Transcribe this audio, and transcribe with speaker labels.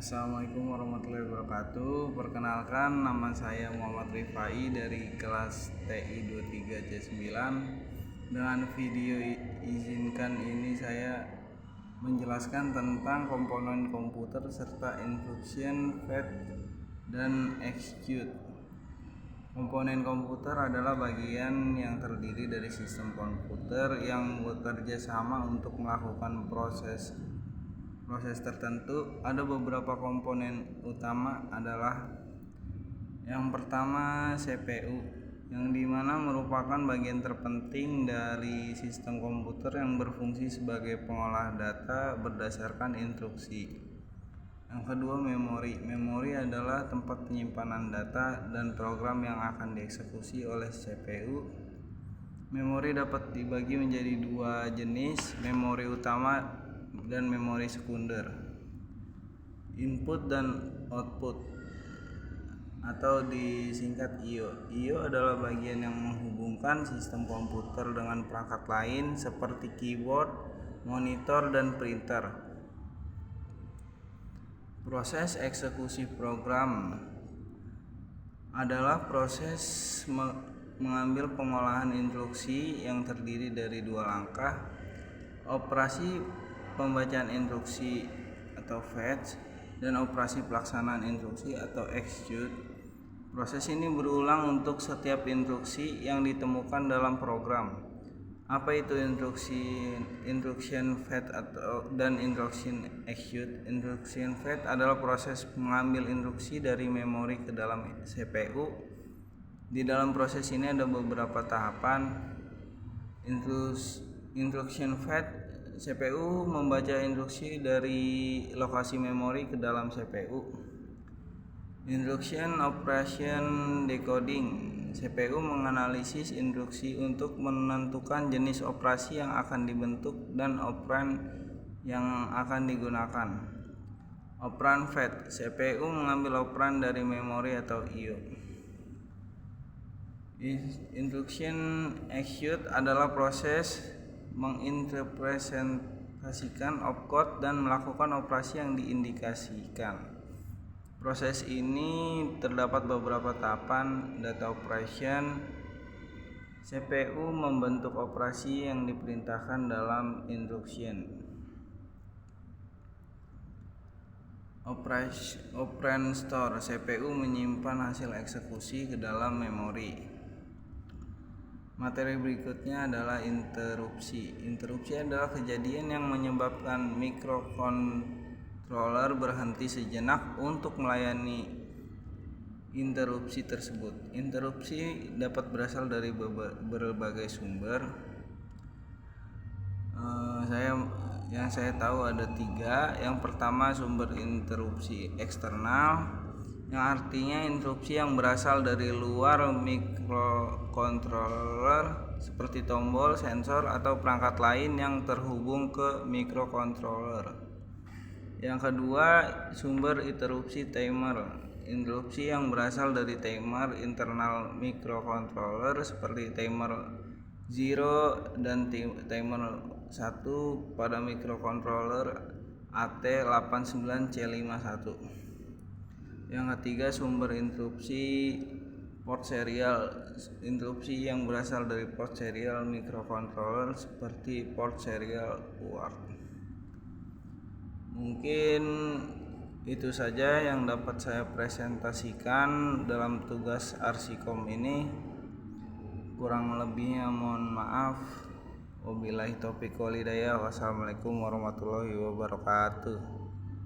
Speaker 1: Assalamualaikum warahmatullahi wabarakatuh. Perkenalkan, nama saya Muhammad Rifai dari kelas TI 23C9. Dengan video izinkan ini saya menjelaskan tentang komponen komputer serta instruction, fetch, dan execute. Komponen komputer adalah bagian yang terdiri dari sistem komputer yang bekerja sama untuk melakukan proses tertentu. Ada beberapa komponen utama adalah yang pertama CPU, yang dimana merupakan bagian terpenting dari sistem komputer yang berfungsi sebagai pengolah data berdasarkan instruksi. Yang kedua memori adalah tempat penyimpanan data dan program yang akan dieksekusi oleh CPU. Memori dapat dibagi menjadi dua jenis, memori utama dan memori sekunder. Input dan output atau disingkat I/O. I/O adalah bagian yang menghubungkan sistem komputer dengan perangkat lain seperti keyboard, monitor, dan printer. Proses eksekusi program adalah proses mengambil pengolahan instruksi yang terdiri dari dua langkah: operasi pembacaan instruksi atau fetch dan operasi pelaksanaan instruksi atau execute. Proses ini berulang untuk setiap instruksi yang ditemukan dalam program. Apa itu instruction fetch dan instruction execute? Instruction fetch adalah proses mengambil instruksi dari memori ke dalam CPU. Di dalam proses ini ada beberapa tahapan. Instruction fetch, CPU membaca instruksi dari lokasi memori ke dalam CPU. Instruction operation decoding, CPU menganalisis instruksi untuk menentukan jenis operasi yang akan dibentuk dan operand yang akan digunakan. Operand fetch, CPU mengambil operand dari memori atau I/O. Instruction execute adalah proses menginterpretasikan opcode dan melakukan operasi yang diindikasikan. Proses ini terdapat beberapa tahapan. Data operation, CPU membentuk operasi yang diperintahkan dalam instruction. Operand store, CPU menyimpan hasil eksekusi ke dalam memori. Materi berikutnya adalah interupsi. Interupsi adalah kejadian yang menyebabkan mikrokontroler berhenti sejenak untuk melayani interupsi tersebut. Interupsi dapat berasal dari berbagai sumber. Yang saya tahu ada 3. Yang pertama, sumber interupsi eksternal, yang artinya interupsi yang berasal dari luar mikrokontroler seperti tombol, sensor, atau perangkat lain yang terhubung ke mikrokontroler. Yang kedua, sumber interupsi timer, interupsi yang berasal dari timer internal mikrokontroler seperti timer 0 dan timer 1 pada mikrokontroler AT89C51. Yang ketiga, sumber interupsi port serial, interupsi yang berasal dari port serial mikrokontroler seperti port serial UART. Mungkin itu saja yang dapat saya presentasikan dalam tugas Arsikom ini. Kurang lebihnya mohon maaf. Wabillahi taufiq wal hidayah. Wassalamualaikum warahmatullahi wabarakatuh.